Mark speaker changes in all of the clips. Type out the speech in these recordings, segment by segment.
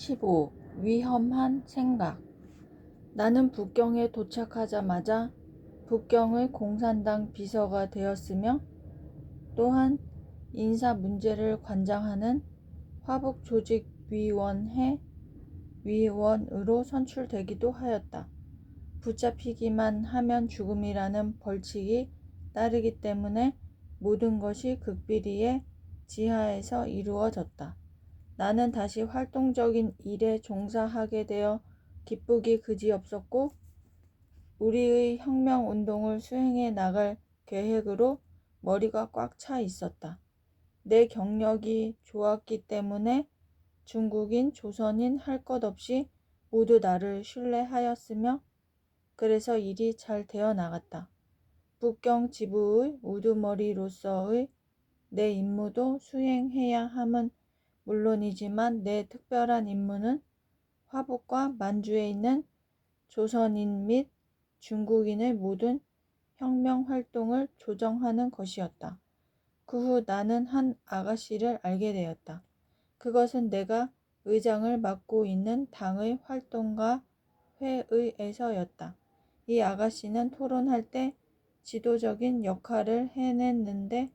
Speaker 1: 15. 위험한 생각. 나는 북경에 도착하자마자 북경의 공산당 비서가 되었으며 또한 인사 문제를 관장하는 화북조직위원회 위원으로 선출되기도 하였다. 붙잡히기만 하면 죽음이라는 벌칙이 따르기 때문에 모든 것이 극비리의 지하에서 이루어졌다. 나는 다시 활동적인 일에 종사하게 되어 기쁘기 그지없었고 우리의 혁명운동을 수행해 나갈 계획으로 머리가 꽉 차 있었다. 내 경력이 좋았기 때문에 중국인, 조선인 할 것 없이 모두 나를 신뢰하였으며 그래서 일이 잘 되어 나갔다. 북경 지부의 우두머리로서의 내 임무도 수행해야 함은 물론이지만 내 특별한 임무는 화북과 만주에 있는 조선인 및 중국인의 모든 혁명활동을 조정하는 것이었다. 그 후 나는 한 아가씨를 알게 되었다. 그것은 내가 의장을 맡고 있는 당의 활동가 회의에서였다. 이 아가씨는 토론할 때 지도적인 역할을 해냈는데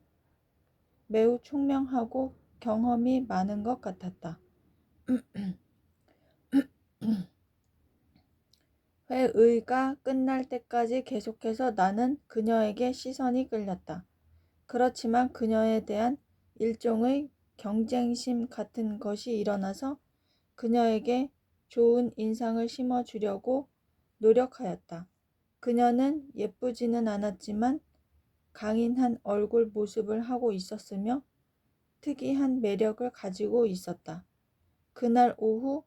Speaker 1: 매우 총명하고 경험이 많은 것 같았다. 회의가 끝날 때까지 계속해서 나는 그녀에게 시선이 끌렸다. 그렇지만 그녀에 대한 일종의 경쟁심 같은 것이 일어나서 그녀에게 좋은 인상을 심어주려고 노력하였다. 그녀는 예쁘지는 않았지만 강인한 얼굴 모습을 하고 있었으며 특이한 매력을 가지고 있었다. 그날 오후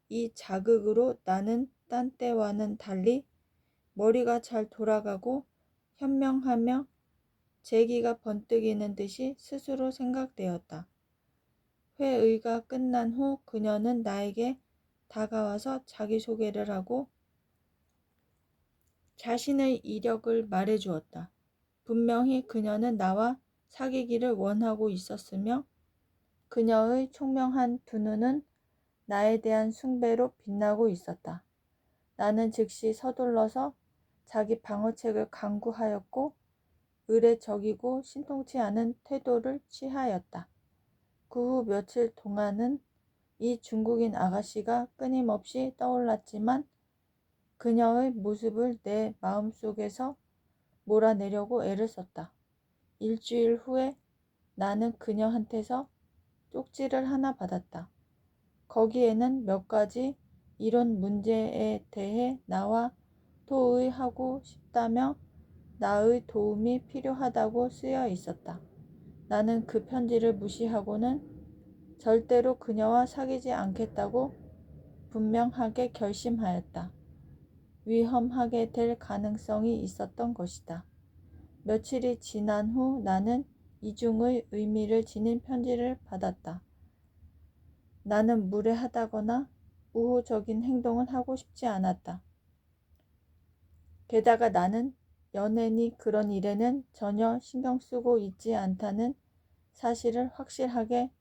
Speaker 1: 이 자극으로 나는 딴 때와는 달리 머리가 잘 돌아가고 현명하며 재기가 번뜩이는 듯이 스스로 생각되었다. 회의가 끝난 후 그녀는 나에게 다가와서 자기소개를 하고 자신의 이력을 말해주었다. 분명히 그녀는 나와 사귀기를 원하고 있었으며 그녀의 총명한 두 눈은 나에 대한 숭배로 빛나고 있었다. 나는 즉시 서둘러서 자기 방어책을 강구하였고 의례적이고 신통치 않은 태도를 취하였다. 그 후 며칠 동안은 이 중국인 아가씨가 끊임없이 떠올랐지만 그녀의 모습을 내 마음속에서 몰아내려고 애를 썼다. 일주일 후에 나는 그녀한테서 쪽지를 하나 받았다. 거기에는 몇 가지 이론 문제에 대해 나와 토의하고 싶다며 나의 도움이 필요하다고 쓰여 있었다. 나는 그 편지를 무시하고는 절대로 그녀와 사귀지 않겠다고 분명하게 결심하였다. 위험하게 될 가능성이 있었던 것이다. 며칠이 지난 후 나는 이중의 의미를 지닌 편지를 받았다. 나는 무례하다거나 우호적인 행동을 하고 싶지 않았다. 게다가 나는 연애니 그런 일에는 전혀 신경 쓰고 있지 않다는 사실을 확실하게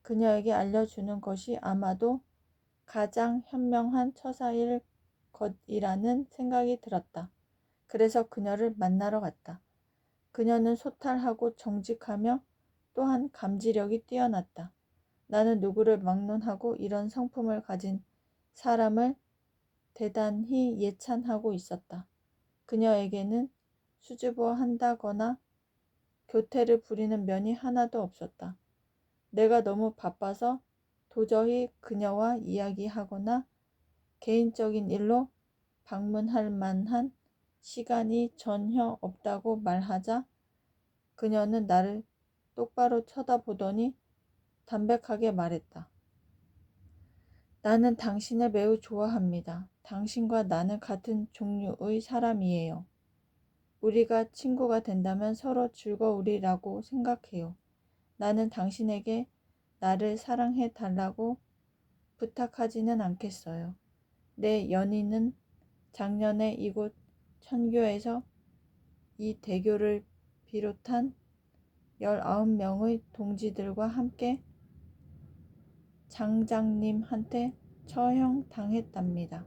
Speaker 1: 그녀에게 알려주는 것이 아마도 가장 현명한 처사일 것이라는 생각이 들었다. 그래서 그녀를 만나러 갔다. 그녀는 소탈하고 정직하며 또한 감지력이 뛰어났다. 나는 누구를 막론하고 이런 성품을 가진 사람을 대단히 예찬하고 있었다. 그녀에게는 수줍어한다거나 교태를 부리는 면이 하나도 없었다. 내가 너무 바빠서 도저히 그녀와 이야기하거나 개인적인 일로 방문할 만한 시간이 전혀 없다고 말하자 그녀는 나를 똑바로 쳐다보더니 담백하게 말했다. 나는 당신을 매우 좋아합니다. 당신과 나는 같은 종류의 사람이에요. 우리가 친구가 된다면 서로 즐거우리라고 생각해요. 나는 당신에게 나를 사랑해 달라고 부탁하지는 않겠어요. 내 연인은 작년에 이곳 천교에서 이 대교를 비롯한 19명의 동지들과 함께 장장님한테 처형당했답니다.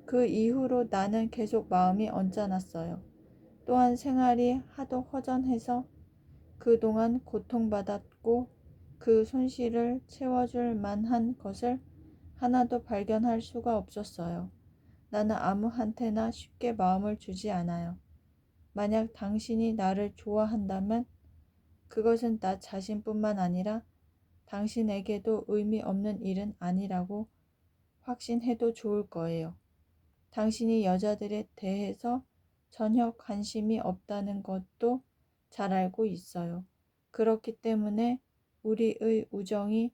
Speaker 1: 그 이후로 나는 계속 마음이 언짢았어요. 또한 생활이 하도 허전해서 그동안 고통받았고 그 손실을 채워줄 만한 것을 하나도 발견할 수가 없었어요. 나는 아무한테나 쉽게 마음을 주지 않아요. 만약 당신이 나를 좋아한다면 그것은 나 자신뿐만 아니라 당신에게도 의미 없는 일은 아니라고 확신해도 좋을 거예요. 당신이 여자들에 대해서 전혀 관심이 없다는 것도 잘 알고 있어요. 그렇기 때문에 우리의 우정이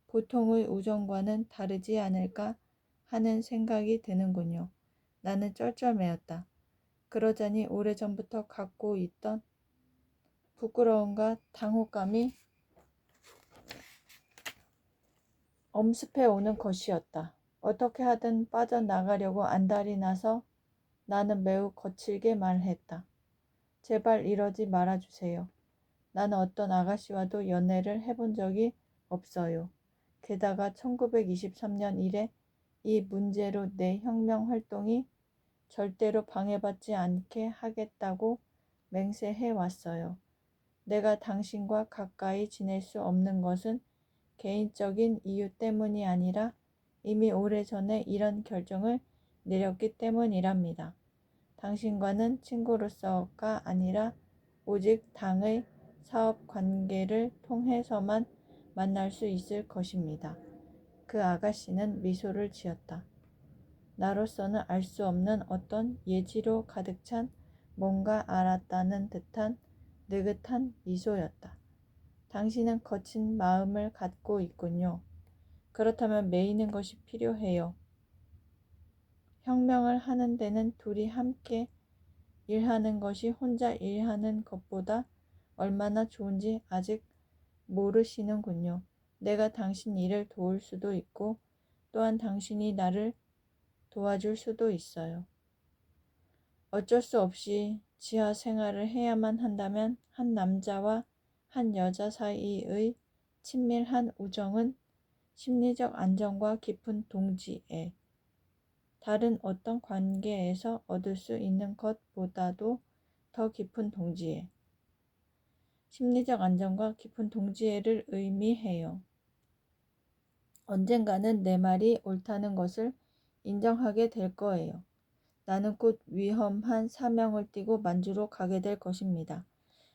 Speaker 1: 보통의 우정과는 다르지 않을까 하는 생각이 드는군요. 나는 쩔쩔매었다. 그러자니 오래전부터 갖고 있던 부끄러움과 당혹감이 엄습해 오는 것이었다. 어떻게 하든 빠져나가려고 안달이 나서 나는 매우 거칠게 말했다. 제발 이러지 말아주세요. 나는 어떤 아가씨와도 연애를 해본 적이 없어요. 게다가 1923년 이래 이 문제로 내 혁명 활동이 절대로 방해받지 않게 하겠다고 맹세해 왔어요. 내가 당신과 가까이 지낼 수 없는 것은 개인적인 이유 때문이 아니라 이미 오래전에 이런 결정을 내렸기 때문이랍니다. 당신과는 친구로서가 아니라 오직 당의 사업 관계를 통해서만 만날 수 있을 것입니다. 그 아가씨는 미소를 지었다. 나로서는 알 수 없는 어떤 예지로 가득 찬 뭔가 알았다는 듯한 느긋한 미소였다. 당신은 거친 마음을 갖고 있군요. 그렇다면 매이는 것이 필요해요. 혁명을 하는 데는 둘이 함께 일하는 것이 혼자 일하는 것보다 얼마나 좋은지 아직 모르시는군요. 내가 당신 일을 도울 수도 있고 또한 당신이 나를 도와줄 수도 있어요. 어쩔 수 없이 지하 생활을 해야만 한다면 한 남자와 한 여자 사이의 친밀한 우정은 심리적 안정과 깊은 동지애, 다른 어떤 관계에서 얻을 수 있는 것보다도 더 깊은 동지애, 심리적 안정과 깊은 동지애를 의미해요. 언젠가는 내 말이 옳다는 것을 인정하게 될 거예요. 나는 곧 위험한 사명을 띠고 만주로 가게 될 것입니다.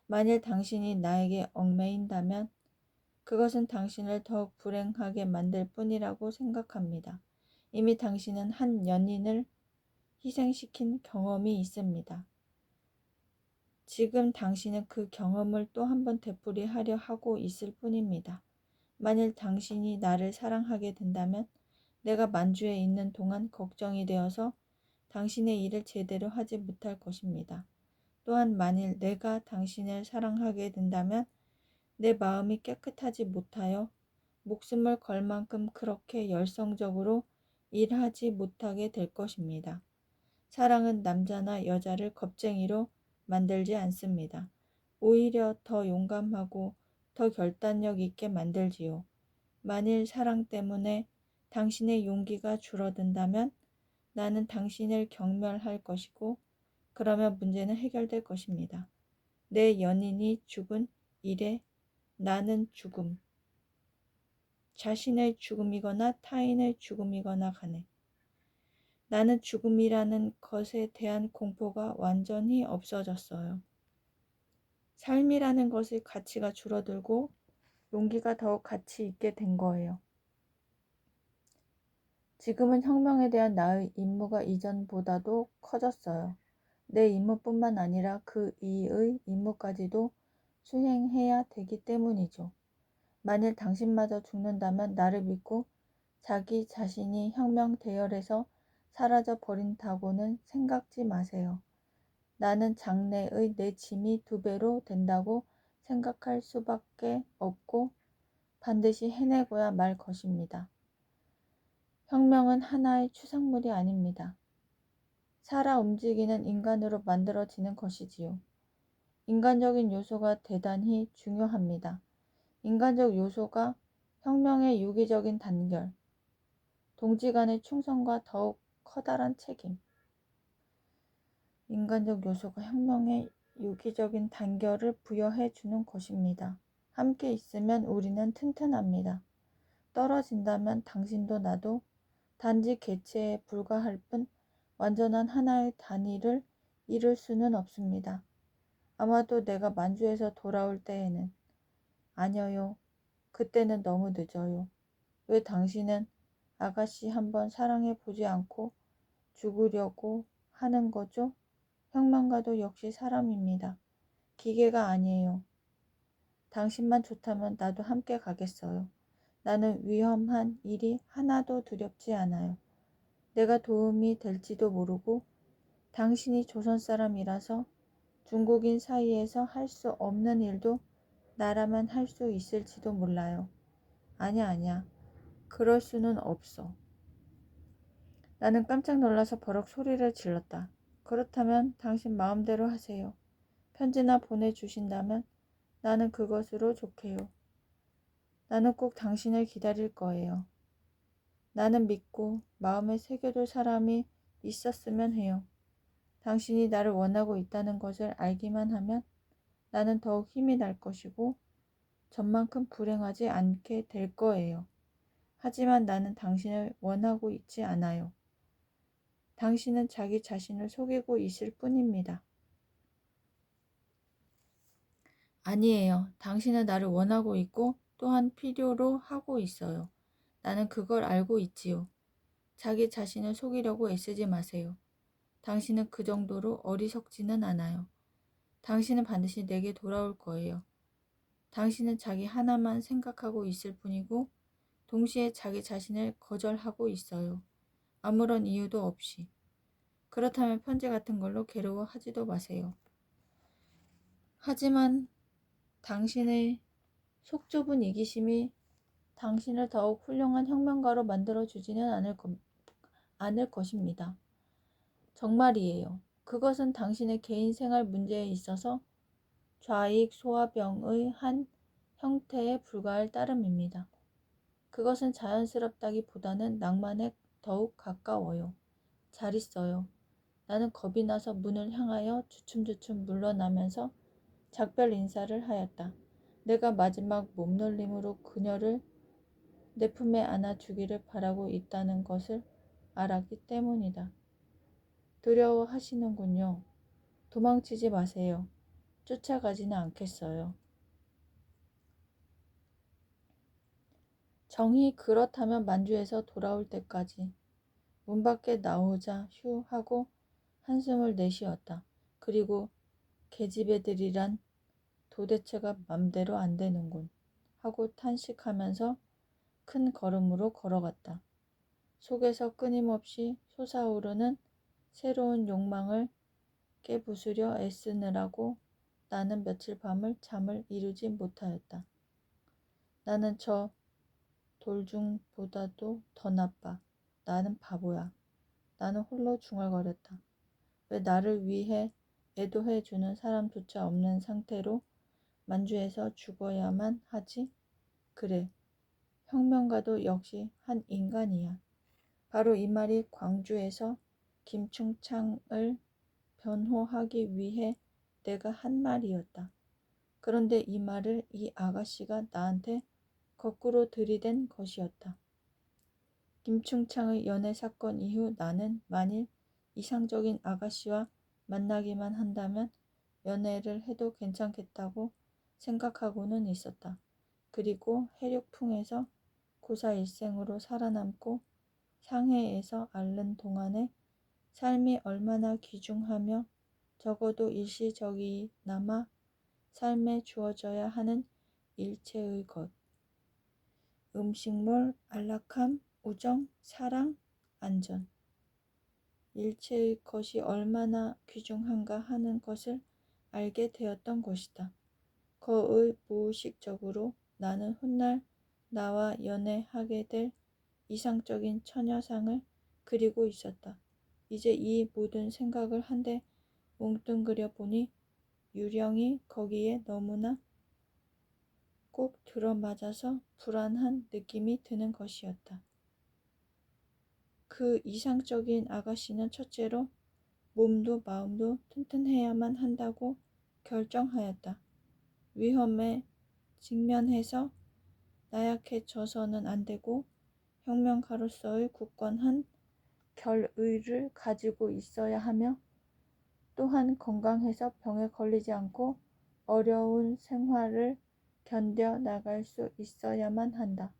Speaker 1: 만일 당신이 나에게 얽매인다면 그것은 당신을 더욱 불행하게 만들 뿐이라고 생각합니다. 이미 당신은 한 연인을 희생시킨 경험이 있습니다. 지금 당신은 그 경험을 또 한 번 되풀이하려 하고 있을 뿐입니다. 만일 당신이 나를 사랑하게 된다면 내가 만주에 있는 동안 걱정이 되어서 당신의 일을 제대로 하지 못할 것입니다. 또한 만일 내가 당신을 사랑하게 된다면 내 마음이 깨끗하지 못하여 목숨을 걸 만큼 그렇게 열성적으로 일하지 못하게 될 것입니다. 사랑은 남자나 여자를 겁쟁이로 만들지 않습니다. 오히려 더 용감하고 더 결단력 있게 만들지요. 만일 사랑 때문에 당신의 용기가 줄어든다면 나는 당신을 경멸할 것이고 그러면 문제는 해결될 것입니다. 내 연인이 죽은 이래 나는 죽음, 자신의 죽음이거나 타인의 죽음이거나 간에 나는 죽음이라는 것에 대한 공포가 완전히 없어졌어요. 삶이라는 것의 가치가 줄어들고 용기가 더욱 가치 있게 된 거예요. 지금은 혁명에 대한 나의 임무가 이전보다도 커졌어요. 내 임무뿐만 아니라 그 이의 임무까지도 수행해야 되기 때문이죠. 만일 당신마저 죽는다면 나를 믿고 자기 자신이 혁명 대열에서 사라져 버린다고는 생각지 마세요. 나는 장래의 내 짐이 2배로 된다고 생각할 수밖에 없고 반드시 해내고야 말 것입니다. 혁명은 하나의 추상물이 아닙니다. 살아 움직이는 인간으로 만들어지는 것이지요. 인간적인 요소가 대단히 중요합니다. 인간적 요소가 혁명의 유기적인 단결, 동지 간의 충성과 더욱 커다란 책임. 인간적 요소가 혁명에 유기적인 단결을 부여해 주는 것입니다. 함께 있으면 우리는 튼튼합니다. 떨어진다면 당신도 나도 단지 개체에 불과할 뿐 완전한 하나의 단위를 이룰 수는 없습니다. 아마도 내가 만주에서 돌아올 때에는 아니요. 그때는 너무 늦어요. 왜 당신은 아가씨 한번 사랑해 보지 않고 죽으려고 하는 거죠? 혁명가도 역시 사람입니다. 기계가 아니에요. 당신만 좋다면 나도 함께 가겠어요. 나는 위험한 일이 하나도 두렵지 않아요. 내가 도움이 될지도 모르고 당신이 조선 사람이라서 중국인 사이에서 할 수 없는 일도 나라면 할 수 있을지도 몰라요. 아니야. 그럴 수는 없어. 나는 깜짝 놀라서 버럭 소리를 질렀다. 그렇다면 당신 마음대로 하세요. 편지나 보내주신다면 나는 그것으로 좋게요. 나는 꼭 당신을 기다릴 거예요. 나는 믿고 마음에 새겨둘 사람이 있었으면 해요. 당신이 나를 원하고 있다는 것을 알기만 하면 나는 더욱 힘이 날 것이고 전만큼 불행하지 않게 될 거예요. 하지만 나는 당신을 원하고 있지 않아요. 당신은 자기 자신을 속이고 있을 뿐입니다. 아니에요. 당신은 나를 원하고 있고 또한 필요로 하고 있어요. 나는 그걸 알고 있지요. 자기 자신을 속이려고 애쓰지 마세요. 당신은 그 정도로 어리석지는 않아요. 당신은 반드시 내게 돌아올 거예요. 당신은 자기 하나만 생각하고 있을 뿐이고 동시에 자기 자신을 거절하고 있어요. 아무런 이유도 없이. 그렇다면 편지 같은 걸로 괴로워하지도 마세요. 하지만 당신의 속 좁은 이기심이 당신을 더욱 훌륭한 혁명가로 만들어주지는 않을 것입니다. 정말이에요. 그것은 당신의 개인 생활 문제에 있어서 좌익 소화병의 한 형태에 불과할 따름입니다. 그것은 자연스럽다기보다는 낭만에 더욱 가까워요. 잘 있어요. 나는 겁이 나서 문을 향하여 주춤주춤 물러나면서 작별 인사를 하였다. 내가 마지막 몸놀림으로 그녀를 내 품에 안아주기를 바라고 있다는 것을 알았기 때문이다. 두려워하시는군요. 도망치지 마세요. 쫓아가지는 않겠어요. 정히 그렇다면 만주에서 돌아올 때까지. 문 밖에 나오자 휴 하고 한숨을 내쉬었다. 그리고 계집애들이란 도대체가 맘대로 안 되는군 하고 탄식하면서 큰 걸음으로 걸어갔다. 속에서 끊임없이 솟아오르는 새로운 욕망을 깨부수려 애쓰느라고 나는 며칠 밤을 잠을 이루지 못하였다. 나는 저 돌중보다도 더 나빠. 나는 바보야. 나는 홀로 중얼거렸다. 왜 나를 위해 애도해주는 사람조차 없는 상태로 만주에서 죽어야만 하지? 그래, 혁명가도 역시 한 인간이야. 바로 이 말이 광주에서 김충창을 변호하기 위해 내가 한 말이었다. 그런데 이 말을 이 아가씨가 나한테 거꾸로 들이댄 것이었다. 김충창의 연애 사건 이후 나는 만일 이상적인 아가씨와 만나기만 한다면 연애를 해도 괜찮겠다고 생각하고는 있었다. 그리고 해륙풍에서 고사일생으로 살아남고 상해에서 앓는 동안에 삶이 얼마나 귀중하며 적어도 일시적이나마 삶에 주어져야 하는 일체의 것. 음식물, 안락함, 우정, 사랑, 안전. 일체의 것이 얼마나 귀중한가 하는 것을 알게 되었던 것이다. 거의 무의식적으로 나는 훗날 나와 연애하게 될 이상적인 처녀상을 그리고 있었다. 이제 이 모든 생각을 한데 뭉뚱그려 보니 유령이 거기에 너무나 꼭 들어맞아서 불안한 느낌이 드는 것이었다. 그 이상적인 아가씨는 첫째로 몸도 마음도 튼튼해야만 한다고 결정하였다. 위험에 직면해서 나약해져서는 안 되고 혁명가로서의 굳건한 결의를 가지고 있어야 하며 또한 건강해서 병에 걸리지 않고 어려운 생활을 견뎌 나갈 수 있어야만 한다.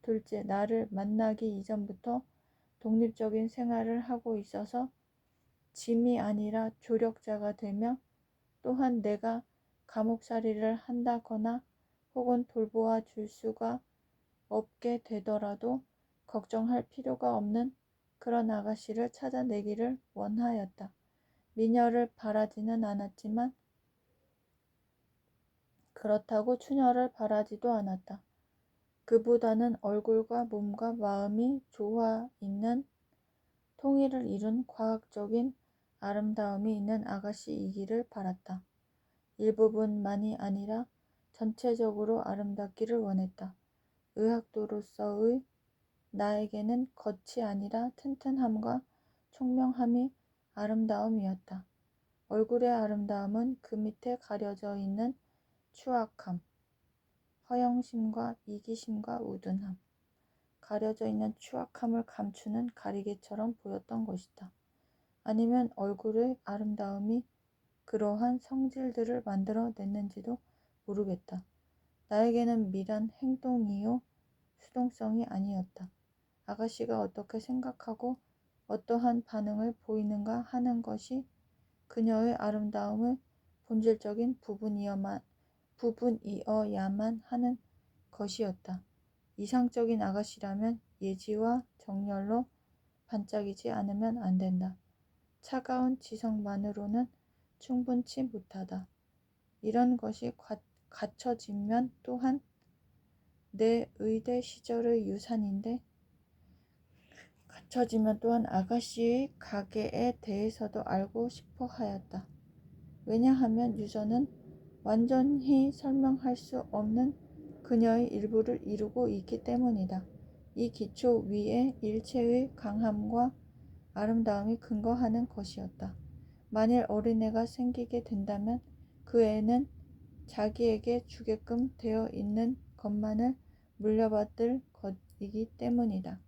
Speaker 1: 둘째, 나를 만나기 이전부터 독립적인 생활을 하고 있어서 짐이 아니라 조력자가 되며 또한 내가 감옥살이를 한다거나 혹은 돌보아 줄 수가 없게 되더라도 걱정할 필요가 없는 그런 아가씨를 찾아내기를 원하였다. 미녀를 바라지는 않았지만 그렇다고 추녀를 바라지도 않았다. 그보다는 얼굴과 몸과 마음이 좋아 있는 통일을 이룬 과학적인 아름다움이 있는 아가씨이기를 바랐다. 일부분만이 아니라 전체적으로 아름답기를 원했다. 의학도로서의 나에게는 겉이 아니라 튼튼함과 총명함이 아름다움이었다. 얼굴의 아름다움은 그 밑에 가려져 있는 추악함, 허영심과 이기심과 우둔함, 가려져 있는 추악함을 감추는 가리개처럼 보였던 것이다. 아니면 얼굴의 아름다움이 그러한 성질들을 만들어냈는지도 모르겠다. 나에게는 미란 행동이요 수동성이 아니었다. 아가씨가 어떻게 생각하고 어떠한 반응을 보이는가 하는 것이 그녀의 아름다움의 본질적인 부분이어야만 하는 것이었다. 이상적인 아가씨라면 예지와 정열로 반짝이지 않으면 안 된다. 차가운 지성만으로는 충분치 못하다. 이런 것이 갖춰지면 또한 내 의대 시절의 유산인데 갖춰지면 또한 아가씨의 가계에 대해서도 알고 싶어 하였다. 왜냐하면 유전은 완전히 설명할 수 없는 그녀의 일부를 이루고 있기 때문이다. 이 기초 위에 일체의 강함과 아름다움이 근거하는 것이었다. 만일 어린애가 생기게 된다면 그 애는 자기에게 주게끔 되어 있는 것만을 물려받을 것이기 때문이다.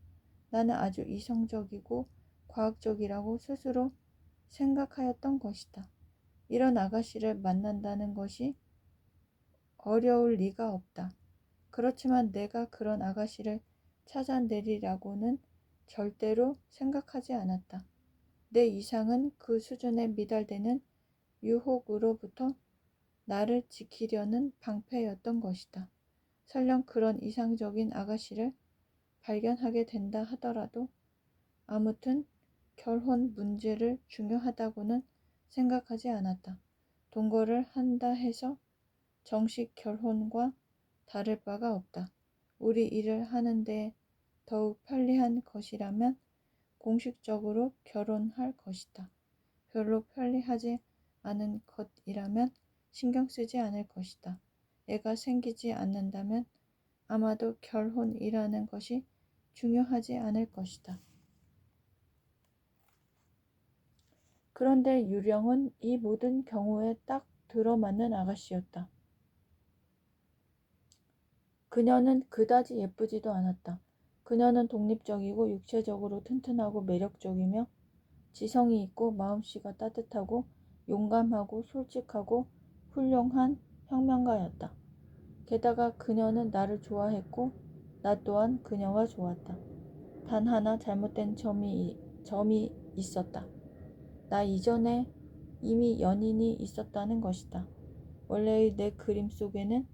Speaker 1: 나는 아주 이성적이고 과학적이라고 스스로 생각하였던 것이다. 이런 아가씨를 만난다는 것이 어려울 리가 없다. 그렇지만 내가 그런 아가씨를 찾아내리라고는 절대로 생각하지 않았다. 내 이상은 그 수준에 미달되는 유혹으로부터 나를 지키려는 방패였던 것이다. 설령 그런 이상적인 아가씨를 발견하게 된다 하더라도 아무튼 결혼 문제를 중요하다고는 생각하지 않았다. 동거를 한다 해서 정식 결혼과 다를 바가 없다. 우리 일을 하는데 더욱 편리한 것이라면 공식적으로 결혼할 것이다. 별로 편리하지 않은 것이라면 신경 쓰지 않을 것이다. 애가 생기지 않는다면 아마도 결혼이라는 것이 중요하지 않을 것이다. 그런데 유령은 이 모든 경우에 딱 들어맞는 아가씨였다. 그녀는 그다지 예쁘지도 않았다. 그녀는 독립적이고 육체적으로 튼튼하고 매력적이며 지성이 있고 마음씨가 따뜻하고 용감하고 솔직하고 훌륭한 혁명가였다. 게다가 그녀는 나를 좋아했고 나 또한 그녀가 좋았다. 단 하나 잘못된 점이 있었다. 나 이전에 이미 연인이 있었다는 것이다. 원래의 내 그림 속에는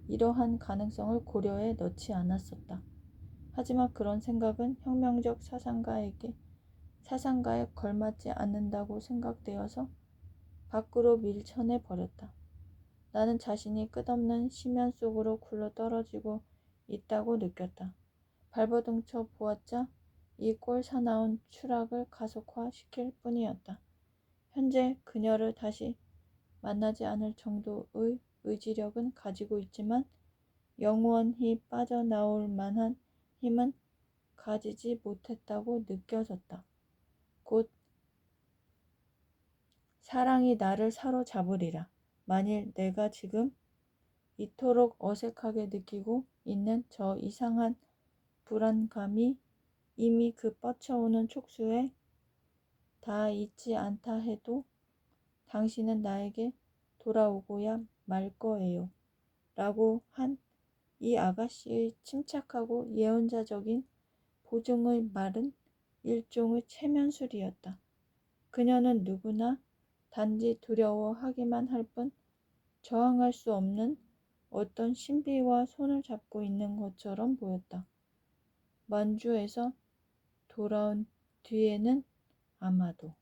Speaker 1: 이러한 가능성을 고려해 넣지 않았었다. 하지만 그런 생각은 혁명적 사상가에 걸맞지 않는다고 생각되어서 밖으로 밀쳐내 버렸다. 나는 자신이 끝없는 심연 속으로 굴러 떨어지고 있다고 느꼈다. 발버둥쳐 보았자 이 꼴사나운 추락을 가속화시킬 뿐이었다. 현재 그녀를 다시 만나지 않을 정도의 의지력은 가지고 있지만 영원히 빠져나올 만한 힘은 가지지 못했다고 느껴졌다. 곧 사랑이 나를 사로잡으리라. 만일 내가 지금 이토록 어색하게 느끼고 있는 저 이상한 불안감이 이미 그 뻗쳐오는 촉수에 닿아 있지 않다 해도 당신은 나에게 돌아오고야 말 거예요. 라고 한 이 아가씨의 침착하고 예언자적인 보증의 말은 일종의 체면술이었다. 그녀는 누구나 단지 두려워하기만 할 뿐 저항할 수 없는 어떤 신비와 손을 잡고 있는 것처럼 보였다. 만주에서 돌아온 뒤에는 아마도